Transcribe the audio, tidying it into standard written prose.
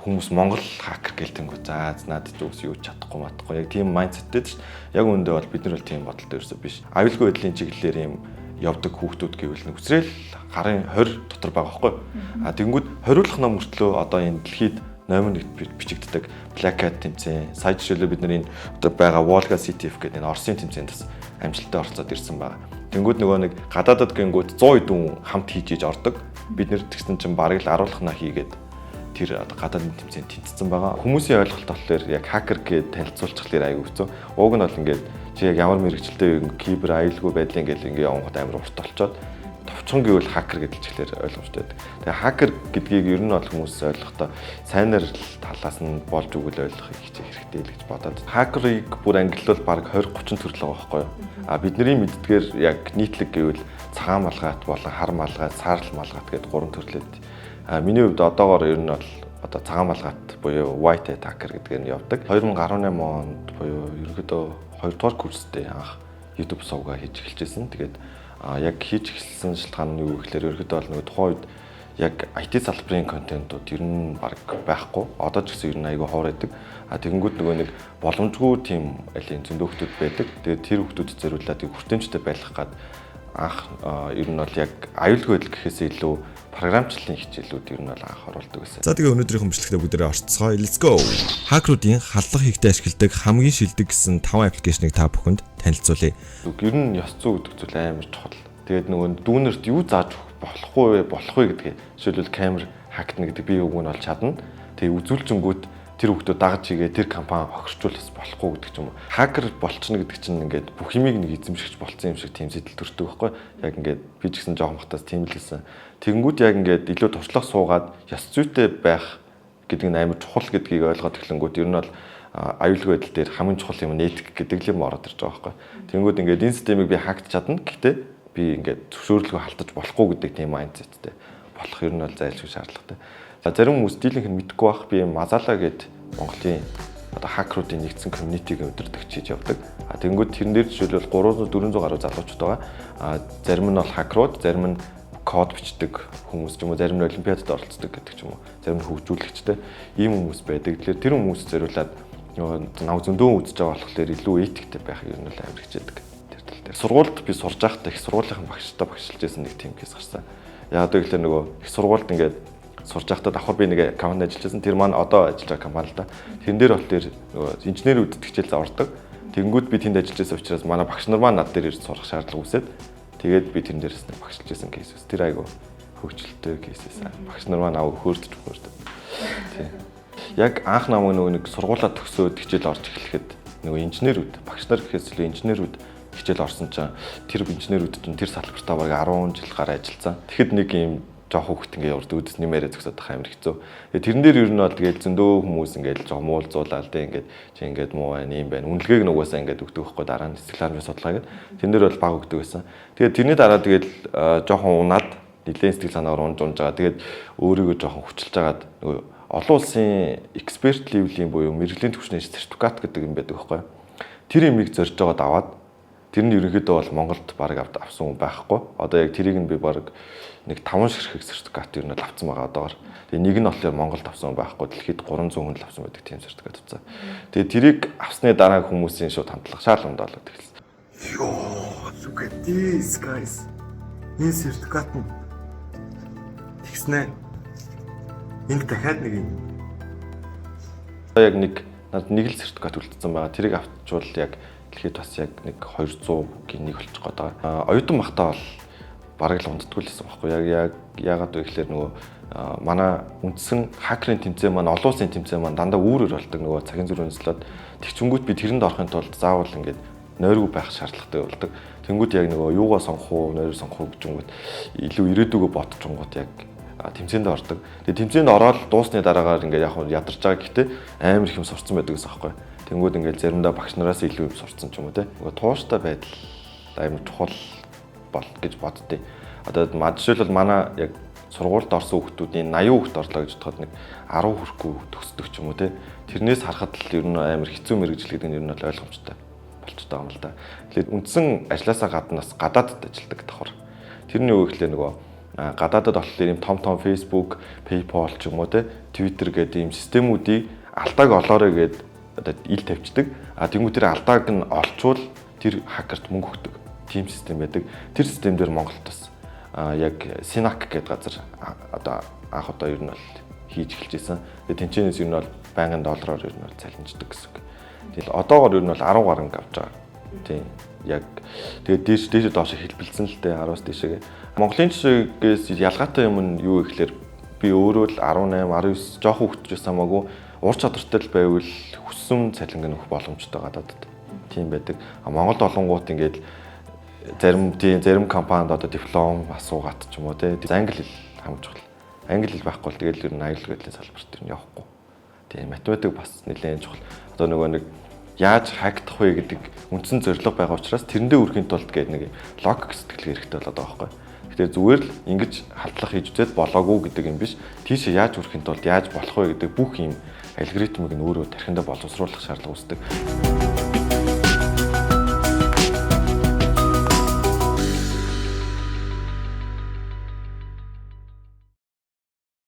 хүмүүс Монгол хакер гэлтэнгүү за надад зүгс юу чадахгүй матахгүй яг тийм майндсеттэй шүү. Яг үүндээ бол бид нар бол тийм бодолтой ерөөсөө биш. Аюулгүй байдлын чиглэлээр юм явдаг хүүхдүүд гэвэл нүцрэл гарын 20 дотор байгаа байхгүй. Тэгэнгүүт хориулах ном мөртлөө одоо энэ дэлхийд номер 1 бичигддэг Black Hat тэмцээн. Сая жишээлбэл бид нар энэ одоо байгаа Volga CTF гэдэг энэ Оросын тэмцээнд бас амжилттай оролцоод ирсэн байгаа. Тэнгүүд нөгөө нэг гадаадд гингүүд 100 хэдэн хамт хийж ордог. Бид нэр тэгсэн чинь бараг л аруулхнаа хийгээд тэр гадаадын тэмцээнд тэнцсэн байгаа. Хүмүүсийн ойлголт болохоор яг хакер гэж танилцуулчихлаар аягүй хэцүү. Уг нь бол ингээд чи яг ямар мэрэгчлээ кибер аюулгүй байдлын гэл ингээд явгад амар урт болчоод товчхон гэвэл хакер гэдэг чиглэлээр ойлгомжтой байдаг. Тэгээ хакер гэдгийг ер нь бол хүмүүс ойлгохдоо сайнаар талаас нь болж өгөл ойлгохыг хичээх хэрэгтэй л гэж бодоод. Хакерыг бүр ангиллал баг 20-30 төрөл байгаа байхгүй юу? Бидний мэддгээр яг нийтлэг гэвэл цагаан малгайт болон хар малгайт, саарл малгайт гэдэг 3 төрлөөд. Миний хувьд одоогоор ер нь бол одоо цагаан малгайт буюу white hat hacker гэдгээр нь явдаг. 2018 онд буюу ерөнхийдөө 2 дугаар курстэй анх YouTube сувгаа хийж эхэлжсэн. Тэгээд яг хийж эхэлсэн шалтгаан нь юу гэхээр ерөнхийдөө бол нөгөө тухайн үед яг IT салбарын контентууд ер нь баг байхгүй. Одоо ч гэсэн ер нь айгүй ховор байдаг. Тэгэнгүүт нөгөө нэг боломжгүй тийм алийн зөндөө хүмүүс байдаг. Тэгээд тэр хүмүүс зориулаад хүртээмжтэй байх гад анх ер нь бол яг аюулгүй байдал гэхээс илүү програмчлалын хичээлүүд ер нь бол анх оруулдаг гэсэн. За тэгээ өнөөдрийн хөмчлөгтөө бүгдээрээ орцгоё. Let's go. Хакеруудын халдлага хийхдээ ашигладаг хамгийн шилдэг гэсэн 5 аппликейшнийг та бүхэнд танилцуулъя. Ер нь ёс зүй гэдэг зүйл амар чухал. Тэгээд нөгөө дүүнерт юу зааж болохгүй гэдгээ жишээлбэл камер хактна гэдэг бие үг нь бол чадна. Тэгээ үзүүлчингүүд тэр хүүхдүүд дагаж игээ тэр компани хохирчулах болохгүй гэдэг ч юм уу. Хакер болчихно гэдэг чинь ингээд бүх юмыг нэг эзэмшигч болцсон юм шиг тийм зэдэл төрдөг байхгүй. Яг ингээд би ч гэсэн жоохон хатаас тийм л хэлсэн. Тэгэнгүүт яг ингээд илүү туршлага суугаад ёс зүйтэй байх гэдэг нь амар чухал гэдгийг ойлгоод эхлэнгүүт ер нь бол аюулгүй байдал дээр хамгийн чухал юм нэтг гэдэг юм ороод ирж байгаа байхгүй. Тэгэнгүүт ингээд энэ системийг би хакт чадна. Гэхдээ би ингээд зөвшөөрлөгөө халтаж болохгүй гэдэг тийм майндсеттэй болох ер нь бол зайлшгүй шаардлагатай. За зарим хүмүүс дийлэнх нь мэдэхгүй байх би Мазала гэдэг Монголын одоо хакеруудын нэгдсэн community-г өдөртөгч хийж явдаг. Тэгэнгүүт тэрэн дээр жишээлбэл 300-400 гаруй залуучууд байгаа. Зарим нь бол хакерууд, зарим нь код бичдэг хүмүүс ч юм уу, зарим нь олимпиадад оролцдог гэдэг ч юм уу, зарим нь хөгжүүлэгчтэй ийм хүмүүс байдаг. Тэгэхээр тэр хүмүүс зориулаад нав зөндөө үзэж байгаа болохоор илүү этиктэй байхыг ер нь амар хичээдэг. Тэр тал дээр. Сургуульд би сурж байхдаа их сургуулийн багштай багшилж байсан нэг тийм кейс гарсан. Яг тэгэхээр нөгөө их сургуульд ингээд сурж байхдаа давхар би нэг компанид ажиллаж байсан. Тэр маань одоо ажиллаж байгаа компани л да. Тэрэн дээр бол тэр нөгөө инженерүүд хичээл заавардаг. Тэнгүүд би тэнд ажиллаж байсан учраас манай багш нар маань над дээр ирж сурах шаардлага үүсээд тэгээд би тэрэн дээрээс нэг багшилж байсан кейс. Тэр айгу хөвчлөлтэй кейсээс багш нар маань аваа хөөрдөж өгөөд. Тийм. Яг анх намайг нөгөө нэг сургуулаа төгсөөд хичээл орж эхлэхэд нөгөө инженерүүд багш нар гэхээс илүү инженерүүд хичээл орсон чинь тэр инженерүүд чинь тэр салбартаа бараг 10 жил гараа ажилласан. Тэгэхэд нэг юм жоох хөвгт ингээ урд үдэс нэмээрээ зөксөд байх амар хэцүү. Тэгээ тэрэн дээр ер нь бол тэгээд зөндөө хүмүүс ингээ жоох муулзуулаад тэ ингээ чи ингээ муу байна юм байна. Үнэлгээг нь угаасаа ингээ өгдөг байхгүй дараа нь дисциплинарны судалгаа гэдэг. Тэн дээр бол баг өгдөг байсан. Тэгээд тэрний дараа тэгээд жоохон унаад нэлээд сэтгэл санаагаар унж байгаа. Тэгээд өөрийгөө жоохон хүчилж агаад нөгөө олон улсын эксперт левлийн буюу мэрэгжлийн түвшний сертификат гэдэг юм байдаг байхгүй. Тэр имийг зорж байгаад аваад тэр нь ерөнхийдөө бол Монголд баг авсан хүн байхгүй. Одоо яг тэрийг нь би баг нэг 5 ширхэг сертификат ер нь авсан байгаа одоогоор. Тэгээ нэг нь болохоор Монголд авсан байхгүй. Дэлхийд 300 хүн л авсан байдаг тийм сертификат авсан. Тэгээ тэрийг авсны дараа хүмүүсийн шууд хандлах шаардлагатай болоод эхэлсэн. Йоо, look at this guys. Энэ сертификат нь тэгснэ. Энд дахиад нэг юм. Яг нэг л сертификат үлдсэн байгаа. Тэрийг авчвал яг дэлхийд бас яг нэг 200-гийн нэг болчих гээд байгаа. Оюутан бахтаа бол бараг л унддаггүй л байсан байхгүй. Яг яагаад вэ гэхээр нөгөө манай үндсэн хакерын тэмцээн маань олон улсын тэмцээн маань дандаа үүрээр болдог нөгөө цагийн зүрх үндэслээд тэгчүнгүүт би тэрэнд орохын тулд заавал ингээд нойргүй байх шаардлагатай болдог. Тэнгүүд яг нөгөө юугаа сонгох уу, нойроо сонгох уу гэжүнгүүт илүү ирээдүгөө бодчихгонгууд яг тэмцээнд ордог. Тэгээ тэмцээнд ороод дуусны дараагаар ингээд яг ядарч байгаа гэхдээ амар их юм сурцсан байдаг гэсэн байхгүй. Тэнгүүд ингээд заримдаа багш нараас илүү юм сурцсан ч юм уу те. Нөгөө тууштай байдал амар чухал бол гэж боддتي. Одоо жишээлбэл манай яг сургуульд орсон хүүхдүүдийн 80% хүүхд орлоо гэж бодоход нэг 10 хүрэхгүй төгсдөг ч юм уу те. Тэрнээс харахад л ер нь амар хэцүү мэрэгжил гэдэг нь ер нь бол ойлгомжтой болчиход байгаа юм л да. Тэгэхээр үндсэн ажилласаа гаднаас гадаадд ажилладаг давхар. Тэрний юу гэхлээр нөгөө гадаадад болохоор ийм том Facebook, PayPal ч юм уу те Twitter гэдэг ийм системүүдийг алдааг олоорой гэдэг одоо ил тавьчихдаг. Тэнгүү тэр алдааг нь олчвол тэр хакерт мөнгө өгдөг. Тим систем байдаг. Тэр систем дээр Монголд бас яг Synac гэдэг газар одоо анх удаа ер нь бол хийж эхэлж байсан. Тэгээ тэнцэнээс ер нь бол байнгын доллараар ер нь бол цалинждаг гэсэн үг. Тэгэл одоогоор ер нь бол 10 гаруй авч байгаа. Тийм. Яг тэгээ дээш доош хэлбэлсэн л дээ 10-аас дээшээ. Монголын жишээс ялгаатай юм нь юу гэхээр би өөрөө л 18, 19 жоохон хөвтөж самаагүй ур чадвартай л байвал хүссэн цалинг нөх боломжтой гадаадд. Тийм байдаг. Монголд олонгууд ингээд зарим компанид одоо диплом асуугаад ч юм уу те англи хэл хамж чухал. Англи хэл байхгүй бол тэгэл ер нь аюулгүй байдлын салбарт ер нь явахгүй. Тийм математик бас нэлээд чухал. Одоо нөгөө нэг яаж хактах вэ гэдэг үндсэн зорилго байгаа учраас тэрэндээ хүрэхин тулд гэдэг нэг логик сэтгэл хэрэгтэй болоод байгаа байхгүй. Гэтэ зүгээр л ингэж халдлага хийж үзээд болоогүй гэдэг юм биш. Тийшээ яаж хүрэхин тулд яаж болох вэ гэдэг бүх юм алгоритмыг нь өөрөө тархиндаа боловсруулах шаардлага үүсдэг.